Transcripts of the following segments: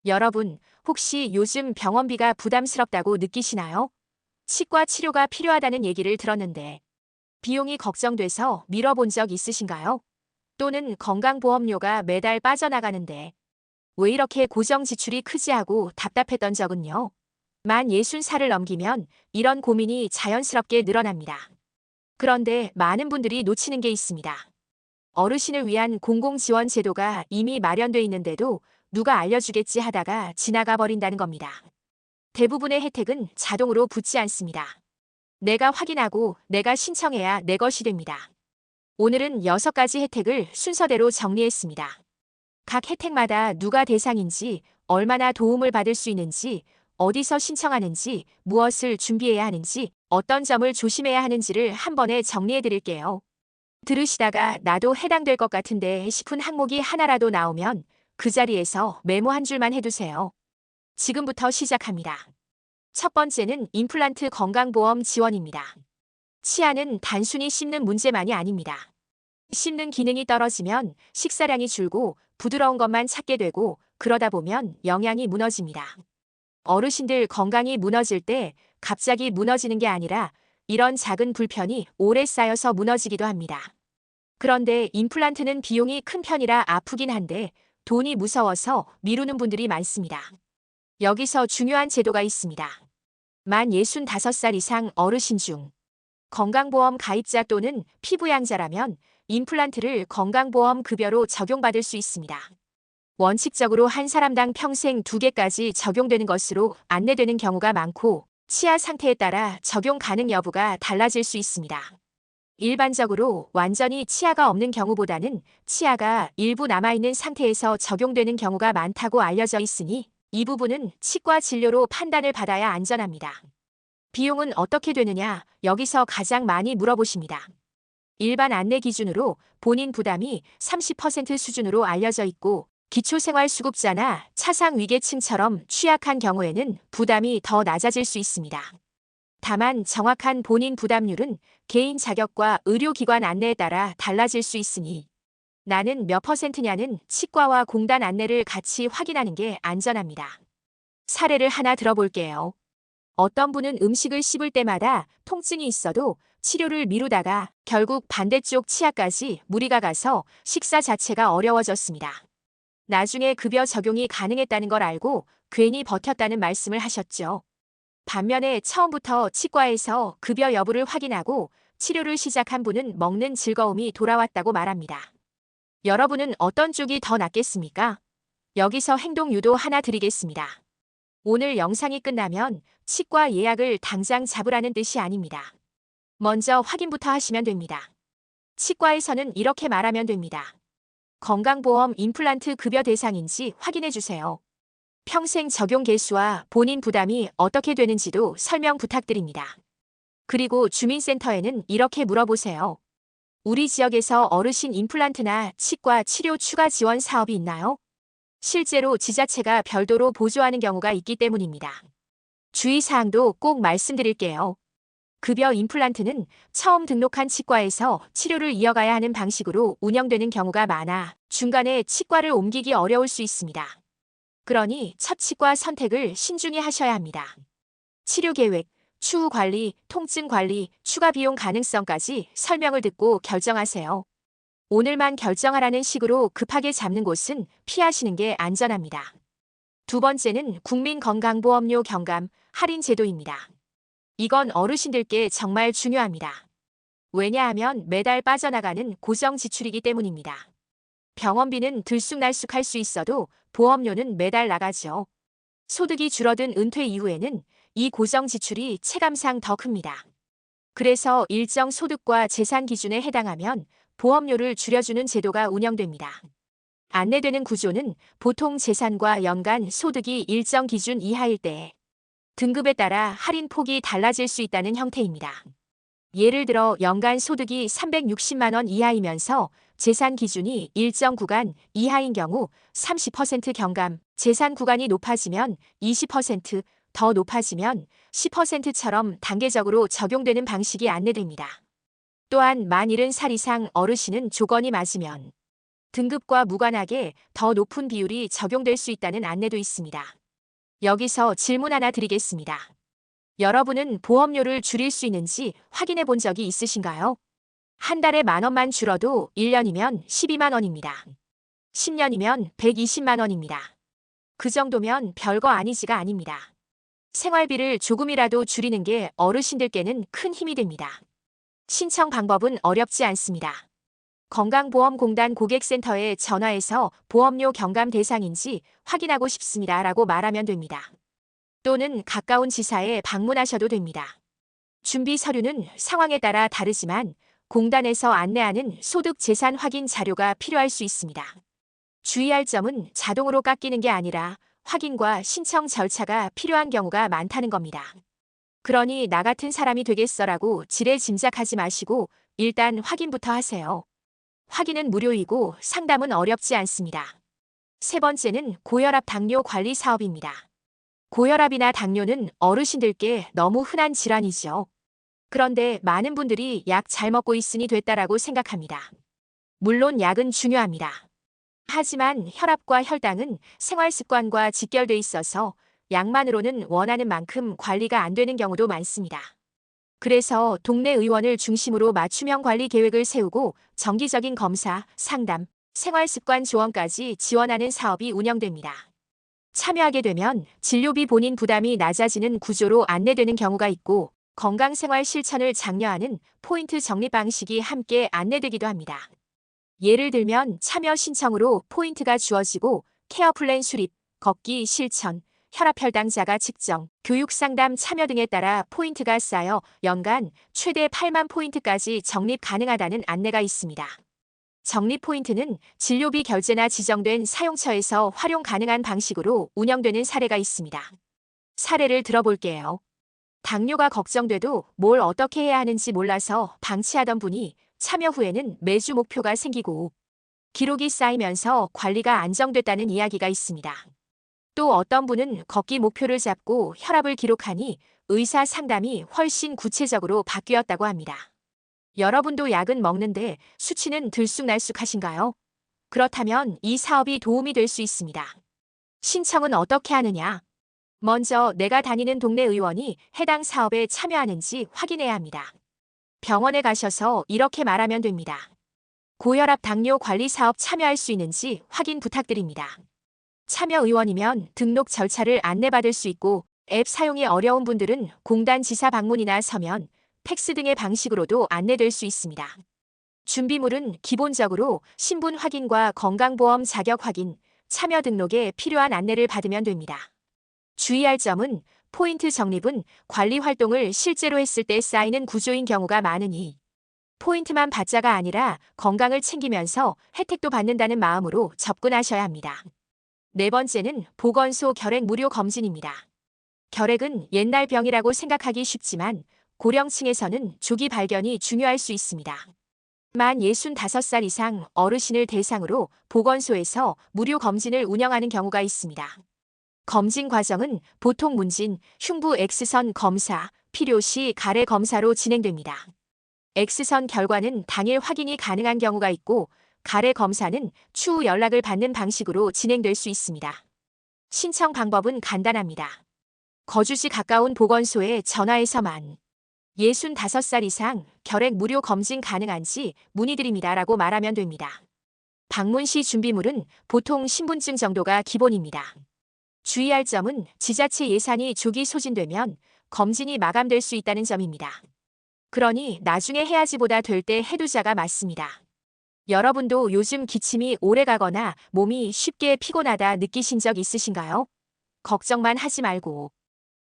여러분, 혹시 요즘 병원비가 부담스럽다고 느끼시나요? 치과 치료가 필요하다는 얘기를 들었는데, 비용이 걱정돼서 미뤄본 적 있으신가요? 또는 건강보험료가 매달 빠져나가는데, 왜 이렇게 고정 지출이 크지 하고 답답했던 적은요? 만 60살을 넘기면 이런 고민이 자연스럽게 늘어납니다. 그런데 많은 분들이 놓치는 게 있습니다. 어르신을 위한 공공지원 제도가 이미 마련돼 있는데도 누가 알려주겠지 하다가 지나가 버린다는 겁니다. 대부분의 혜택은 자동으로 붙지 않습니다. 내가 확인하고 내가 신청해야 내 것이 됩니다. 오늘은 6가지 혜택을 순서대로 정리했습니다. 각 혜택마다 누가 대상인지, 얼마나 도움을 받을 수 있는지, 어디서 신청하는지, 무엇을 준비해야 하는지, 어떤 점을 조심해야 하는지를 한 번에 정리해 드릴게요. 들으시다가 나도 해당될 것 같은데 싶은 항목이 하나라도 나오면 그 자리에서 메모 한 줄만 해두세요. 지금부터 시작합니다. 첫 번째는 임플란트 건강보험 지원입니다. 치아는 단순히 씹는 문제만이 아닙니다. 씹는 기능이 떨어지면 식사량이 줄고 부드러운 것만 찾게 되고 그러다 보면 영양이 무너집니다. 어르신들 건강이 무너질 때 갑자기 무너지는 게 아니라 이런 작은 불편이 오래 쌓여서 무너지기도 합니다. 그런데 임플란트는 비용이 큰 편이라 아프긴 한데 돈이 무서워서 미루는 분들이 많습니다. 여기서 중요한 제도가 있습니다. 만 65살 이상 어르신 중 건강보험 가입자 또는 피부양자라면 임플란트를 건강보험 급여로 적용받을 수 있습니다. 원칙적으로 한 사람당 평생 2개까지 적용되는 것으로 안내되는 경우가 많고 치아 상태에 따라 적용 가능 여부가 달라질 수 있습니다. 일반적으로 완전히 치아가 없는 경우보다는 치아가 일부 남아있는 상태에서 적용되는 경우가 많다고 알려져 있으니 이 부분은 치과 진료로 판단을 받아야 안전합니다. 비용은 어떻게 되느냐? 여기서 가장 많이 물어보십니다. 일반 안내 기준으로 본인 부담이 30% 수준으로 알려져 있고 기초생활수급자나 차상위계층처럼 취약한 경우에는 부담이 더 낮아질 수 있습니다. 다만 정확한 본인 부담률은 개인 자격과 의료기관 안내에 따라 달라질 수 있으니 나는 몇 %냐는 치과와 공단 안내를 같이 확인하는 게 안전합니다. 사례를 하나 들어볼게요. 어떤 분은 음식을 씹을 때마다 통증이 있어도 치료를 미루다가 결국 반대쪽 치아까지 무리가 가서 식사 자체가 어려워졌습니다. 나중에 급여 적용이 가능했다는 걸 알고 괜히 버텼다는 말씀을 하셨죠. 반면에 처음부터 치과에서 급여 여부를 확인하고 치료를 시작한 분은 먹는 즐거움이 돌아왔다고 말합니다. 여러분은 어떤 쪽이 더 낫겠습니까? 여기서 행동 유도 하나 드리겠습니다. 오늘 영상이 끝나면 치과 예약을 당장 잡으라는 뜻이 아닙니다. 먼저 확인부터 하시면 됩니다. 치과에서는 이렇게 말하면 됩니다. 건강보험 임플란트 급여 대상인지 확인해 주세요. 평생 적용 개수와 본인 부담이 어떻게 되는지도 설명 부탁드립니다. 그리고 주민센터에는 이렇게 물어보세요. 우리 지역에서 어르신 임플란트나 치과 치료 추가 지원 사업이 있나요? 실제로 지자체가 별도로 보조하는 경우가 있기 때문입니다. 주의사항도 꼭 말씀드릴게요. 급여 임플란트는 처음 등록한 치과에서 치료를 이어가야 하는 방식으로 운영되는 경우가 많아 중간에 치과를 옮기기 어려울 수 있습니다. 그러니 첫 치과 선택을 신중히 하셔야 합니다. 치료 계획, 추후 관리, 통증 관리, 추가 비용 가능성까지 설명을 듣고 결정하세요. 오늘만 결정하라는 식으로 급하게 잡는 곳은 피하시는 게 안전합니다. 두 번째는 국민건강보험료 경감, 할인 제도입니다. 이건 어르신들께 정말 중요합니다. 왜냐하면 매달 빠져나가는 고정 지출이기 때문입니다. 병원비는 들쑥날쑥할 수 있어도 보험료는 매달 나가죠. 소득이 줄어든 은퇴 이후에는 이 고정 지출이 체감상 더 큽니다. 그래서 일정 소득과 재산 기준에 해당하면 보험료를 줄여주는 제도가 운영됩니다. 안내되는 구조는 보통 재산과 연간 소득이 일정 기준 이하일 때 등급에 따라 할인 폭이 달라질 수 있다는 형태입니다. 예를 들어 연간 소득이 360만 원 이하이면서 재산 기준이 일정 구간 이하인 경우 30% 경감, 재산 구간이 높아지면 20%, 더 높아지면 10%처럼 단계적으로 적용되는 방식이 안내됩니다. 또한 만 70살 이상 어르신은 조건이 맞으면 등급과 무관하게 더 높은 비율이 적용될 수 있다는 안내도 있습니다. 여기서 질문 하나 드리겠습니다. 여러분은 보험료를 줄일 수 있는지 확인해 본 적이 있으신가요? 한 달에 10,000원만 줄어도 1년이면 12만 원입니다. 10년이면 120만 원입니다. 그 정도면 별거 아니지가 아닙니다. 생활비를 조금이라도 줄이는 게 어르신들께는 큰 힘이 됩니다. 신청 방법은 어렵지 않습니다. 건강보험공단 고객센터에 전화해서 보험료 경감 대상인지 확인하고 싶습니다라고 말하면 됩니다. 또는 가까운 지사에 방문하셔도 됩니다. 준비 서류는 상황에 따라 다르지만 공단에서 안내하는 소득 재산 확인 자료가 필요할 수 있습니다. 주의할 점은 자동으로 깎이는 게 아니라 확인과 신청 절차가 필요한 경우가 많다는 겁니다. 그러니 나 같은 사람이 되겠어라고 지레 짐작하지 마시고 일단 확인부터 하세요. 확인은 무료이고 상담은 어렵지 않습니다. 세 번째는 고혈압 당뇨 관리 사업입니다. 고혈압이나 당뇨는 어르신들께 너무 흔한 질환이죠. 그런데 많은 분들이 약 잘 먹고 있으니 됐다라고 생각합니다. 물론 약은 중요합니다. 하지만 혈압과 혈당은 생활 습관과 직결돼 있어서 약만으로는 원하는 만큼 관리가 안 되는 경우도 많습니다. 그래서 동네 의원을 중심으로 맞춤형 관리 계획을 세우고 정기적인 검사, 상담, 생활 습관 조언까지 지원하는 사업이 운영됩니다. 참여하게 되면 진료비 본인 부담이 낮아지는 구조로 안내되는 경우가 있고 건강생활 실천을 장려하는 포인트 적립 방식이 함께 안내되기도 합니다. 예를 들면 참여 신청으로 포인트가 주어지고 케어 플랜 수립, 걷기 실천, 혈압혈당 자가 측정, 교육 상담 참여 등에 따라 포인트가 쌓여 연간 최대 8만 포인트까지 적립 가능하다는 안내가 있습니다. 적립 포인트는 진료비 결제나 지정된 사용처에서 활용 가능한 방식으로 운영되는 사례가 있습니다. 사례를 들어볼게요. 당뇨가 걱정돼도 뭘 어떻게 해야 하는지 몰라서 방치하던 분이 참여 후에는 매주 목표가 생기고 기록이 쌓이면서 관리가 안정됐다는 이야기가 있습니다. 또 어떤 분은 걷기 목표를 잡고 혈압을 기록하니 의사 상담이 훨씬 구체적으로 바뀌었다고 합니다. 여러분도 약은 먹는데 수치는 들쑥날쑥하신가요? 그렇다면 이 사업이 도움이 될 수 있습니다. 신청은 어떻게 하느냐? 먼저 내가 다니는 동네 의원이 해당 사업에 참여하는지 확인해야 합니다. 병원에 가셔서 이렇게 말하면 됩니다. 고혈압 당뇨 관리 사업 참여할 수 있는지 확인 부탁드립니다. 참여 의원이면 등록 절차를 안내받을 수 있고 앱 사용이 어려운 분들은 공단 지사 방문이나 서면, 팩스 등의 방식으로도 안내될 수 있습니다. 준비물은 기본적으로 신분 확인과 건강보험 자격 확인, 참여 등록에 필요한 안내를 받으면 됩니다. 주의할 점은 포인트 적립은 관리 활동을 실제로 했을 때 쌓이는 구조인 경우가 많으니 포인트만 받자가 아니라 건강을 챙기면서 혜택도 받는다는 마음으로 접근하셔야 합니다. 네 번째는 보건소 결핵 무료 검진입니다. 결핵은 옛날 병이라고 생각하기 쉽지만 고령층에서는 조기 발견이 중요할 수 있습니다. 만 65살 이상 어르신을 대상으로 보건소에서 무료 검진을 운영하는 경우가 있습니다. 검진 과정은 보통 문진, 흉부 X선 검사, 필요시 가래 검사로 진행됩니다. X선 결과는 당일 확인이 가능한 경우가 있고 가래 검사는 추후 연락을 받는 방식으로 진행될 수 있습니다. 신청 방법은 간단합니다. 거주지 가까운 보건소에 전화해서만 65살 이상 결핵 무료 검진 가능한지 문의드립니다라고 말하면 됩니다. 방문 시 준비물은 보통 신분증 정도가 기본입니다. 주의할 점은 지자체 예산이 조기 소진되면 검진이 마감될 수 있다는 점입니다. 그러니 나중에 해야지보다 될 때 해두자가 맞습니다. 여러분도 요즘 기침이 오래 가거나 몸이 쉽게 피곤하다 느끼신 적 있으신가요? 걱정만 하지 말고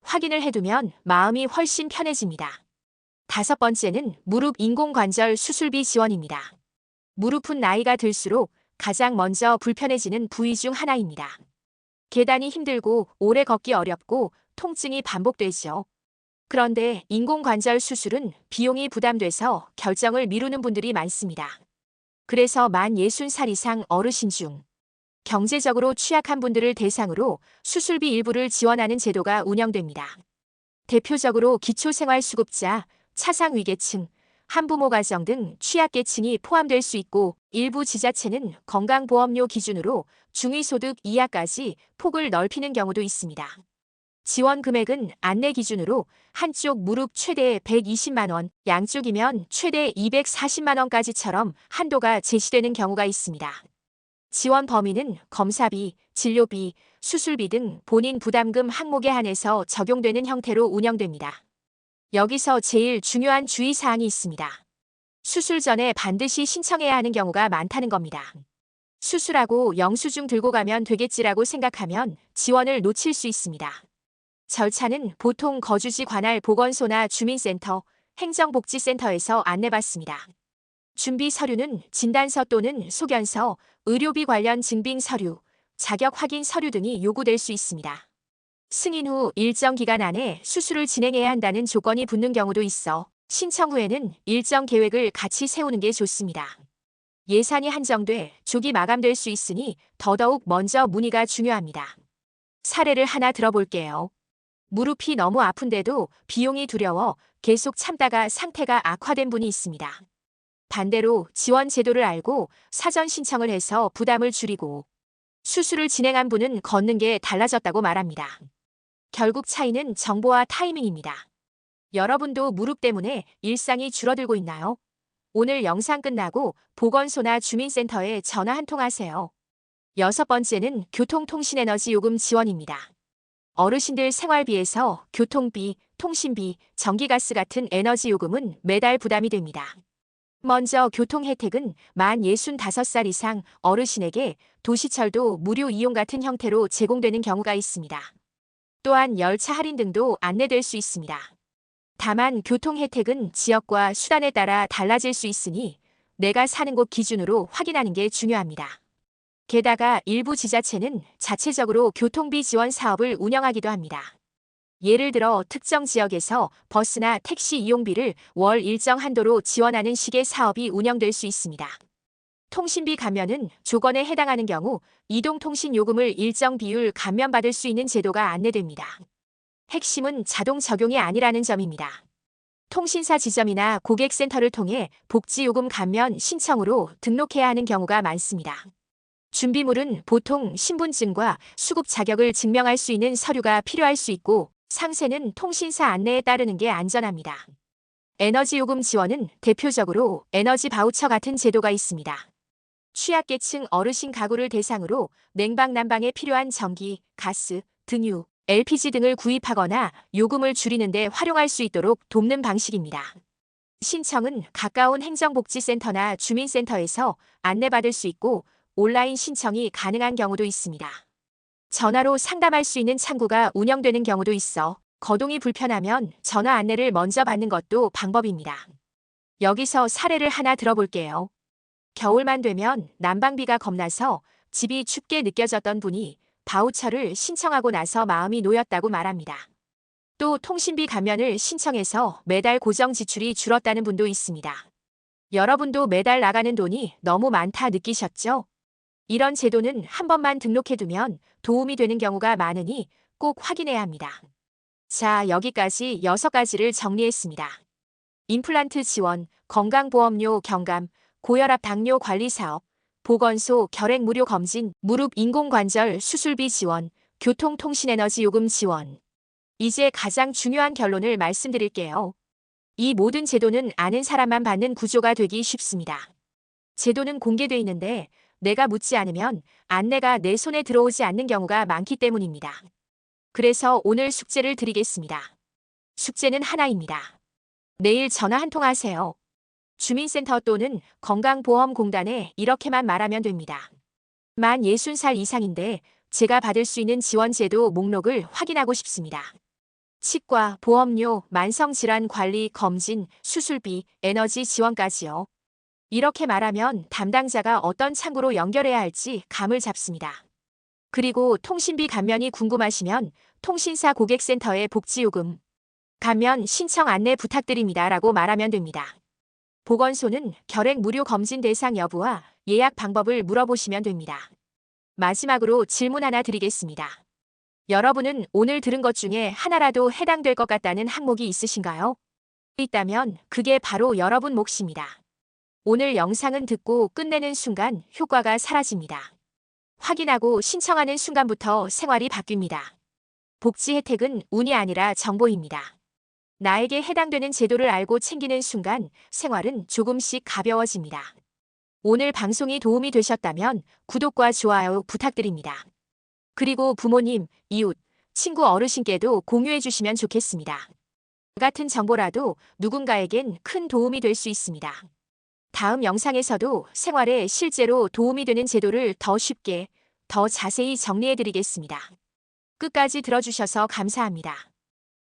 확인을 해두면 마음이 훨씬 편해집니다. 다섯 번째는 무릎 인공관절 수술비 지원입니다. 무릎은 나이가 들수록 가장 먼저 불편해지는 부위 중 하나입니다. 계단이 힘들고 오래 걷기 어렵고 통증이 반복되죠. 그런데 인공관절 수술은 비용이 부담돼서 결정을 미루는 분들이 많습니다. 그래서 만 60살 이상 어르신 중 경제적으로 취약한 분들을 대상으로 수술비 일부를 지원하는 제도가 운영됩니다. 대표적으로 기초생활수급자, 차상위계층, 한부모 가정 등 취약계층이 포함될 수 있고 일부 지자체는 건강보험료 기준으로 중위소득 이하까지 폭을 넓히는 경우도 있습니다. 지원 금액은 안내 기준으로 한쪽 무릎 최대 120만 원, 양쪽이면 최대 240만 원까지처럼 한도가 제시되는 경우가 있습니다. 지원 범위는 검사비, 진료비, 수술비 등 본인 부담금 항목에 한해서 적용되는 형태로 운영됩니다. 여기서 제일 중요한 주의사항이 있습니다. 수술 전에 반드시 신청해야 하는 경우가 많다는 겁니다. 수술하고 영수증 들고 가면 되겠지라고 생각하면 지원을 놓칠 수 있습니다. 절차는 보통 거주지 관할 보건소나 주민센터, 행정복지센터에서 안내받습니다. 준비 서류는 진단서 또는 소견서, 의료비 관련 증빙 서류, 자격 확인 서류 등이 요구될 수 있습니다. 승인 후 일정 기간 안에 수술을 진행해야 한다는 조건이 붙는 경우도 있어 신청 후에는 일정 계획을 같이 세우는 게 좋습니다. 예산이 한정돼 조기 마감될 수 있으니 더더욱 먼저 문의가 중요합니다. 사례를 하나 들어볼게요. 무릎이 너무 아픈데도 비용이 두려워 계속 참다가 상태가 악화된 분이 있습니다. 반대로 지원 제도를 알고 사전 신청을 해서 부담을 줄이고 수술을 진행한 분은 걷는 게 달라졌다고 말합니다. 결국 차이는 정보와 타이밍입니다. 여러분도 무릎 때문에 일상이 줄어들고 있나요? 오늘 영상 끝나고 보건소나 주민센터에 전화 한 통 하세요. 6번째는 교통통신에너지 요금 지원입니다. 어르신들 생활비에서 교통비, 통신비, 전기가스 같은 에너지 요금은 매달 부담이 됩니다. 먼저 교통 혜택은 만 65살 이상 어르신에게 도시철도 무료 이용 같은 형태로 제공되는 경우가 있습니다. 또한 열차 할인 등도 안내될 수 있습니다. 다만 교통 혜택은 지역과 수단에 따라 달라질 수 있으니 내가 사는 곳 기준으로 확인하는 게 중요합니다. 게다가 일부 지자체는 자체적으로 교통비 지원 사업을 운영하기도 합니다. 예를 들어 특정 지역에서 버스나 택시 이용비를 월 일정 한도로 지원하는 식의 사업이 운영될 수 있습니다. 통신비 감면은 조건에 해당하는 경우 이동통신요금을 일정 비율 감면받을 수 있는 제도가 안내됩니다. 핵심은 자동 적용이 아니라는 점입니다. 통신사 지점이나 고객센터를 통해 복지요금 감면 신청으로 등록해야 하는 경우가 많습니다. 준비물은 보통 신분증과 수급 자격을 증명할 수 있는 서류가 필요할 수 있고 상세는 통신사 안내에 따르는 게 안전합니다. 에너지요금 지원은 대표적으로 에너지 바우처 같은 제도가 있습니다. 취약계층 어르신 가구를 대상으로 냉방 난방에 필요한 전기, 가스, 등유, LPG 등을 구입하거나 요금을 줄이는 데 활용할 수 있도록 돕는 방식입니다. 신청은 가까운 행정복지센터나 주민센터에서 안내받을 수 있고 온라인 신청이 가능한 경우도 있습니다. 전화로 상담할 수 있는 창구가 운영되는 경우도 있어 거동이 불편하면 전화 안내를 먼저 받는 것도 방법입니다. 여기서 사례를 하나 들어볼게요. 겨울만 되면 난방비가 겁나서 집이 춥게 느껴졌던 분이 바우처를 신청하고 나서 마음이 놓였다고 말합니다. 또 통신비 감면을 신청해서 매달 고정 지출이 줄었다는 분도 있습니다. 여러분도 매달 나가는 돈이 너무 많다 느끼셨죠? 이런 제도는 한 번만 등록해두면 도움이 되는 경우가 많으니 꼭 확인해야 합니다. 자, 여기까지 6가지를 정리했습니다. 임플란트 지원, 건강보험료 경감, 고혈압 당뇨 관리 사업, 보건소 결핵 무료 검진, 무릎 인공관절 수술비 지원, 교통통신에너지 요금 지원. 이제 가장 중요한 결론을 말씀드릴게요. 이 모든 제도는 아는 사람만 받는 구조가 되기 쉽습니다. 제도는 공개돼 있는데 내가 묻지 않으면 안내가 내 손에 들어오지 않는 경우가 많기 때문입니다. 그래서 오늘 숙제를 드리겠습니다. 숙제는 하나입니다. 내일 전화 한 통 하세요. 주민센터 또는 건강보험공단에 이렇게만 말하면 됩니다. 만 60살 이상인데 제가 받을 수 있는 지원제도 목록을 확인하고 싶습니다. 치과, 보험료, 만성질환 관리, 검진, 수술비, 에너지 지원까지요. 이렇게 말하면 담당자가 어떤 창구로 연결해야 할지 감을 잡습니다. 그리고 통신비 감면이 궁금하시면 통신사 고객센터에 복지요금 감면 신청 안내 부탁드립니다 라고 말하면 됩니다. 보건소는 결핵 무료 검진 대상 여부와 예약 방법을 물어보시면 됩니다. 마지막으로 질문 하나 드리겠습니다. 여러분은 오늘 들은 것 중에 하나라도 해당될 것 같다는 항목이 있으신가요? 있다면 그게 바로 여러분 몫입니다. 오늘 영상은 듣고 끝내는 순간 효과가 사라집니다. 확인하고 신청하는 순간부터 생활이 바뀝니다. 복지 혜택은 운이 아니라 정보입니다. 나에게 해당되는 제도를 알고 챙기는 순간 생활은 조금씩 가벼워집니다. 오늘 방송이 도움이 되셨다면 구독과 좋아요 부탁드립니다. 그리고 부모님, 이웃, 친구 어르신께도 공유해 주시면 좋겠습니다. 같은 정보라도 누군가에겐 큰 도움이 될 수 있습니다. 다음 영상에서도 생활에 실제로 도움이 되는 제도를 더 쉽게, 더 자세히 정리해 드리겠습니다. 끝까지 들어주셔서 감사합니다.